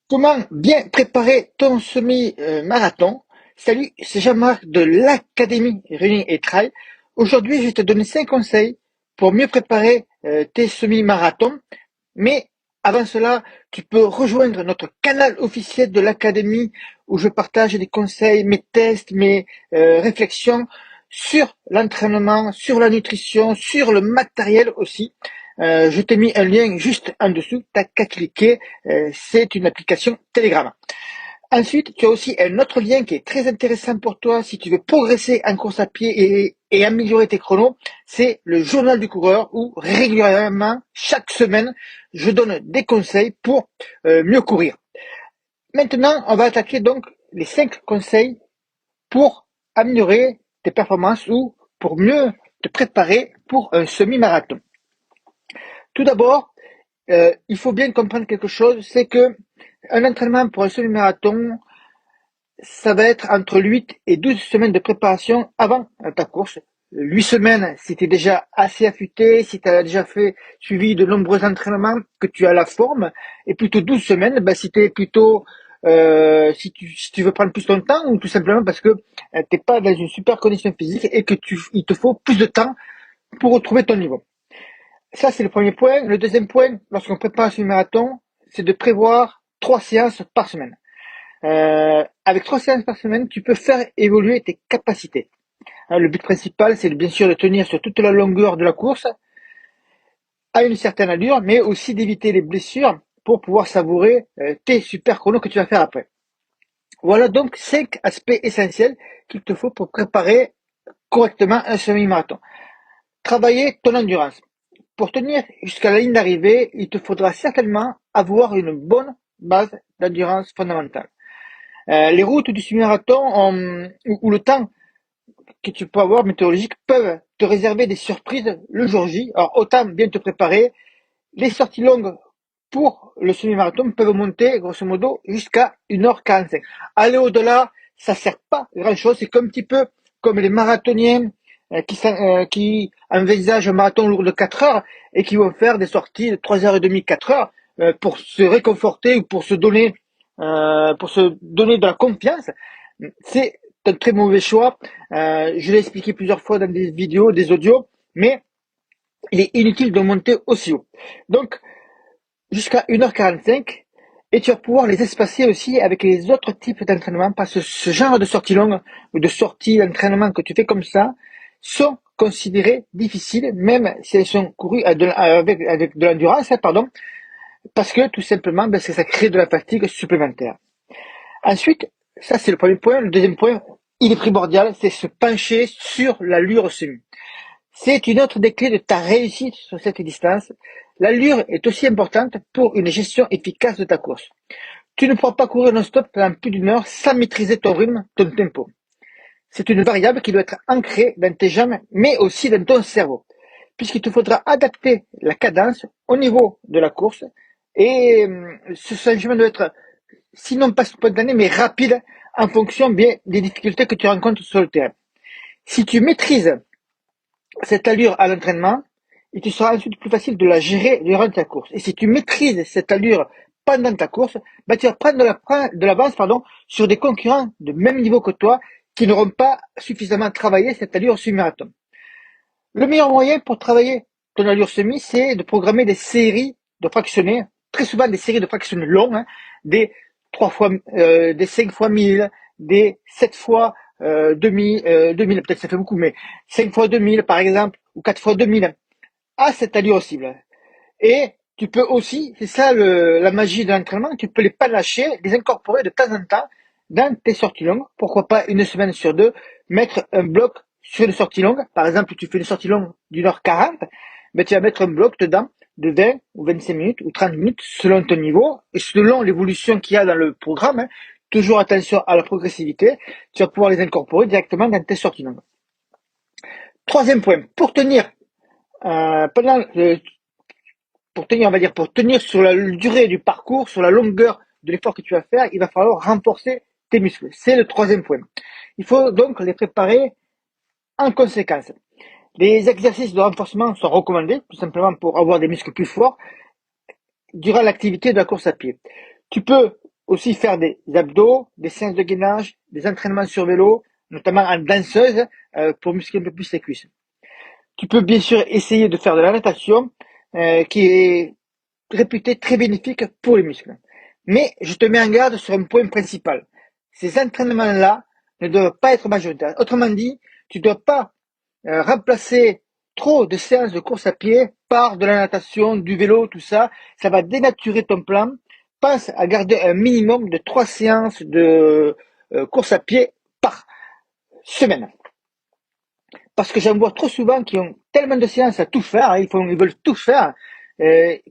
Comment bien préparer ton semi-marathon? Salut, c'est Jean-Marc de l'Académie Running et Trail. Aujourd'hui, je vais te donner 5 conseils pour mieux préparer tes semi-marathons. Mais avant cela, tu peux rejoindre notre canal officiel de l'Académie où je partage des conseils, mes tests, mes réflexions sur l'entraînement, sur la nutrition, sur le matériel aussi. Je t'ai mis un lien juste en dessous, t'as qu'à cliquer, c'est une application Telegram. Ensuite, tu as aussi un autre lien qui est très intéressant pour toi si tu veux progresser en course à pied et améliorer tes chronos. C'est le journal du coureur où régulièrement, chaque semaine, je donne des conseils pour mieux courir. Maintenant, on va attaquer donc les 5 conseils pour améliorer tes performances ou pour mieux te préparer pour un semi-marathon. Tout d'abord, il faut bien comprendre quelque chose, c'est que un entraînement pour un semi-marathon, ça va être entre 8 et 12 semaines de préparation avant ta course. 8 semaines si tu es déjà assez affûté, si tu as déjà suivi de nombreux entraînements, que tu as la forme, et plutôt 12 semaines si tu es plutôt si tu veux prendre plus ton temps ou tout simplement parce que tu n'es pas dans une super condition physique et que il te faut plus de temps pour retrouver ton niveau. Ça, c'est le premier point. Le deuxième point, lorsqu'on prépare un marathon, c'est de prévoir 3 séances par semaine. Avec 3 séances par semaine, tu peux faire évoluer tes capacités. Le but principal, c'est bien sûr de tenir sur toute la longueur de la course à une certaine allure, mais aussi d'éviter les blessures pour pouvoir savourer tes super chronos que tu vas faire après. Voilà donc 5 aspects essentiels qu'il te faut pour préparer correctement un semi-marathon. Travailler ton endurance. Pour tenir jusqu'à la ligne d'arrivée, il te faudra certainement avoir une bonne base d'endurance fondamentale. Les routes du semi-marathon ou le temps que tu peux avoir météorologique peuvent te réserver des surprises le jour J. Alors autant bien te préparer. Les sorties longues pour le semi-marathon peuvent monter grosso modo jusqu'à 1h45. Aller au-delà, ça sert pas grand-chose. C'est un petit peu comme les marathoniens qui envisagent un marathon lourd de 4 heures et qui vont faire des sorties de 3h30, 4 heures pour se réconforter ou pour se donner de la confiance. C'est un très mauvais choix. Je l'ai expliqué plusieurs fois dans des vidéos, des audios, mais il est inutile de monter aussi haut. Donc, jusqu'à 1h45, et tu vas pouvoir les espacer aussi avec les autres types d'entraînement, parce que ce genre de sortie longue ou de sortie d'entraînement que tu fais comme ça sont considérées difficiles, même si elles sont courues avec de l'endurance, pardon, parce que tout simplement, ça crée de la fatigue supplémentaire. Ensuite, ça c'est le premier point. Le deuxième point, il est primordial, c'est se pencher sur l'allure semi. C'est une autre des clés de ta réussite sur cette distance. L'allure est aussi importante pour une gestion efficace de ta course. Tu ne pourras pas courir non-stop pendant plus d'une heure sans maîtriser ton rythme, ton tempo. C'est une variable qui doit être ancrée dans tes jambes, mais aussi dans ton cerveau, puisqu'il te faudra adapter la cadence au niveau de la course. Et ce changement doit être, sinon pas spontané, mais rapide en fonction bien des difficultés que tu rencontres sur le terrain. Si tu maîtrises cette allure à l'entraînement, il te sera ensuite plus facile de la gérer durant ta course. Et si tu maîtrises cette allure pendant ta course, tu vas prendre de l'avance sur des concurrents de même niveau que toi qui n'auront pas suffisamment travaillé cette allure sur marathon. Le meilleur moyen pour travailler ton allure semi, c'est de programmer des séries de fractionnés, très souvent des séries de fractionnés longs, des 3 fois, des 5 fois 1000, des 7 fois 2000, peut-être ça fait beaucoup, mais 5 fois 2000 par exemple, ou 4 fois 2000, à cette allure cible. Et tu peux aussi, c'est ça la magie de l'entraînement, tu peux les panacher, les incorporer de temps en temps dans tes sorties longues. Pourquoi pas une semaine sur deux, mettre un bloc sur une sortie longue. Par exemple, tu fais une sortie longue d'1h40, tu vas mettre un bloc dedans de 20 ou 25 minutes ou 30 minutes selon ton niveau et selon l'évolution qu'il y a dans le programme. Toujours attention à la progressivité. Tu vas pouvoir les incorporer directement dans tes sorties longues. Troisième point, pour tenir on va dire, pour tenir sur la durée du parcours, sur la longueur de l'effort que tu vas faire, il va falloir renforcer tes muscles. C'est le troisième point. Il faut donc les préparer en conséquence. Les exercices de renforcement sont recommandés, tout simplement pour avoir des muscles plus forts durant l'activité de la course à pied. Tu peux aussi faire des abdos, des séances de gainage, des entraînements sur vélo, notamment en danseuse, pour muscler un peu plus les cuisses. Tu peux bien sûr essayer de faire de la natation, qui est réputée très bénéfique pour les muscles. Mais je te mets en garde sur un point principal. Ces entraînements-là ne doivent pas être majoritaires. Autrement dit, tu ne dois pas remplacer trop de séances de course à pied par de la natation, du vélo, tout ça. Ça va dénaturer ton plan. Pense à garder un minimum de 3 séances de course à pied par semaine. Parce que j'en vois trop souvent qui ont tellement de séances à tout faire, hein, ils veulent tout faire,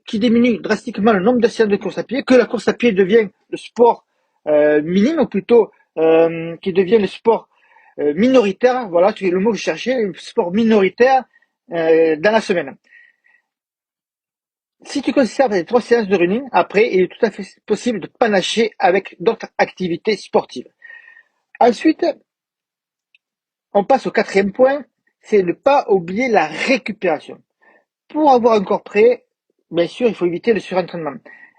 qui diminuent drastiquement le nombre de séances de course à pied, que la course à pied devient le sport minime, ou plutôt qui devient le sport minoritaire, voilà, c'est le mot que je cherchais, le sport minoritaire dans la semaine. Si tu conserves les 3 séances de running, après, il est tout à fait possible de panacher avec d'autres activités sportives. Ensuite, on passe au 4e point, c'est ne pas oublier la récupération. Pour avoir un corps prêt, bien sûr, il faut éviter le surentraînement.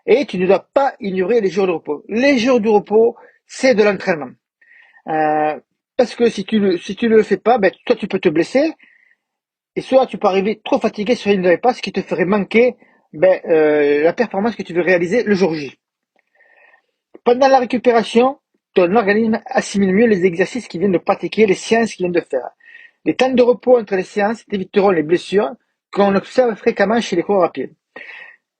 Et tu ne dois pas ignorer les jours de repos. Les jours de repos, c'est de l'entraînement. Parce que si tu le fais pas, ben, soit tu peux te blesser, et soit tu peux arriver trop fatigué sur une de pas, ce qui te ferait manquer la performance que tu veux réaliser le jour J. Pendant la récupération, ton organisme assimile mieux les exercices qu'il vient de pratiquer, les séances qu'il vient de faire. Les temps de repos entre les séances t'éviteront les blessures qu'on observe fréquemment chez les coureurs à pied.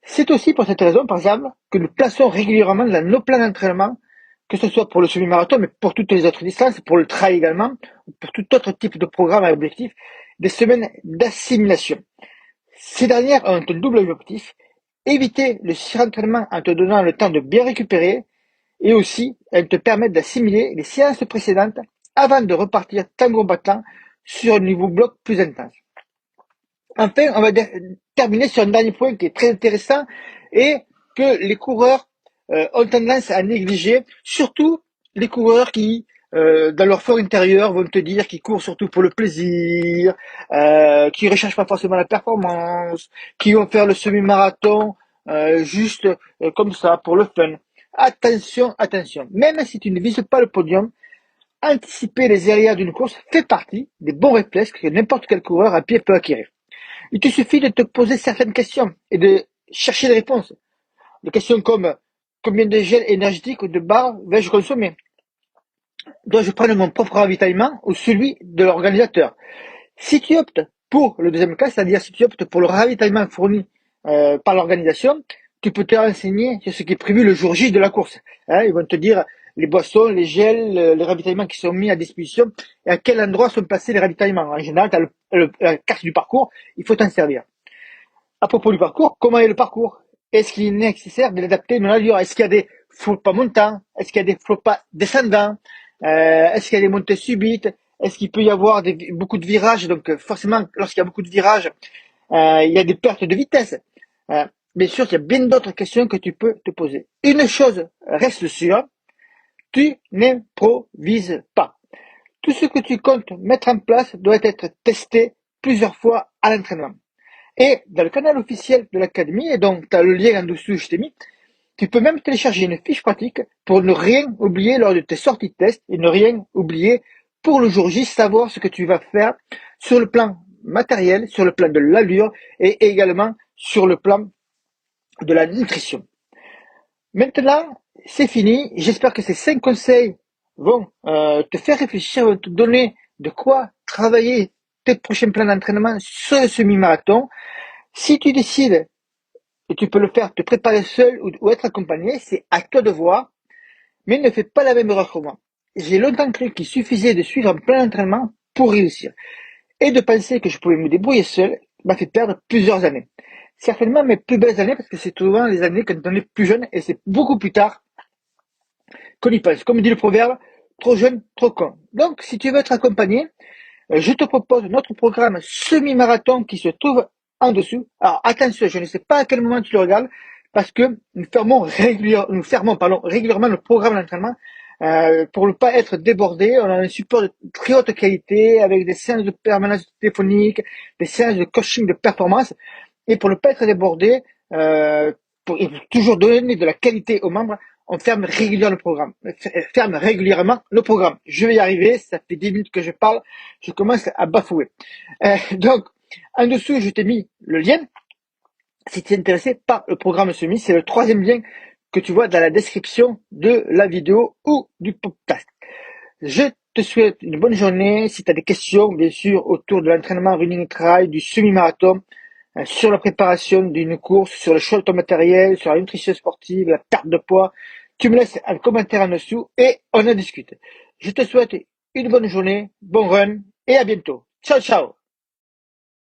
C'est aussi pour cette raison, par exemple, que nous plaçons régulièrement dans nos plans d'entraînement, que ce soit pour le semi-marathon, mais pour toutes les autres distances, pour le trail également, ou pour tout autre type de programme à objectif, des semaines d'assimilation. Ces dernières ont un double objectif: éviter le surentraînement en te donnant le temps de bien récupérer, et aussi elles te permettent d'assimiler les séances précédentes avant de repartir tango battant sur un niveau bloc plus intense. Enfin, on va terminer sur un dernier point qui est très intéressant et que les coureurs ont tendance à négliger, surtout les coureurs qui, dans leur fort intérieur, vont te dire qu'ils courent surtout pour le plaisir, qui recherchent pas forcément la performance, qui vont faire le semi-marathon juste comme ça, pour le fun. Attention, attention. Même si tu ne vises pas le podium, anticiper les aléas d'une course fait partie des bons réflexes que n'importe quel coureur à pied peut acquérir. Il te suffit de te poser certaines questions et de chercher des réponses. Des questions comme: combien de gel énergétique ou de barres vais-je consommer? Dois-je prendre mon propre ravitaillement ou celui de l'organisateur? Si tu optes pour le deuxième cas, c'est-à-dire si tu optes pour le ravitaillement fourni par l'organisation, tu peux te renseigner sur ce qui est prévu le jour J de la course. Ils vont te dire les boissons, les gels, les ravitaillements qui sont mis à disposition et à quel endroit sont placés les ravitaillements. En général, tu as la carte du parcours, il faut t'en servir. À propos du parcours, comment est le parcours? Est-ce qu'il est nécessaire de l'adapter dans l'allure? Est-ce qu'il y a des flots pas montants? Est-ce qu'il y a des flots pas descendants? Est-ce qu'il y a des montées subites? Est-ce qu'il peut y avoir beaucoup de virages? Donc forcément, lorsqu'il y a beaucoup de virages, il y a des pertes de vitesse. Bien sûr, il y a bien d'autres questions que tu peux te poser. Une chose reste sûre, tu n'improvises pas. Tout ce que tu comptes mettre en place doit être testé plusieurs fois à l'entraînement. Et dans le canal officiel de l'académie, et donc tu as le lien en dessous, je t'ai mis, tu peux même télécharger une fiche pratique pour ne rien oublier lors de tes sorties de test et ne rien oublier pour le jour J, savoir ce que tu vas faire sur le plan matériel, sur le plan de l'allure et également sur le plan de la nutrition. Maintenant, c'est fini. J'espère que ces 5 conseils vont te faire réfléchir, vont te donner de quoi travailler tes prochains plans d'entraînement sur le semi-marathon. Si tu décides, et tu peux le faire, te préparer seul ou être accompagné, c'est à toi de voir, mais ne fais pas la même erreur que moi. J'ai longtemps cru qu'il suffisait de suivre un plan d'entraînement pour réussir. Et de penser que je pouvais me débrouiller seul m'a fait perdre plusieurs années. Certainement mes plus belles années, parce que c'est souvent les années quand on est plus jeune, et c'est beaucoup plus tard qu'on y pense. Comme dit le proverbe, trop jeune, trop con. Donc, si tu veux être accompagné, je te propose notre programme semi-marathon qui se trouve en dessous. Alors attention, je ne sais pas à quel moment tu le regardes, parce que nous fermons régulièrement le programme d'entraînement pour ne pas être débordé. On a un support de très haute qualité avec des séances de permanence téléphonique, des séances de coaching de performance. Et pour ne pas être débordé, pour toujours donner de la qualité aux membres, on ferme régulièrement le programme. Ferme régulièrement le programme. Je vais y arriver, ça fait 10 minutes que je parle, je commence à bafouer. Donc, en dessous, je t'ai mis le lien. Si tu es intéressé par le programme SEMI, c'est le troisième lien que tu vois dans la description de la vidéo ou du podcast. Je te souhaite une bonne journée. Si tu as des questions, bien sûr, autour de l'entraînement running et trail, du semi-marathon, sur la préparation d'une course, sur le choix de ton matériel, sur la nutrition sportive, la perte de poids, tu me laisses un commentaire en dessous et on en discute. Je te souhaite une bonne journée, bon run et à bientôt. Ciao, ciao!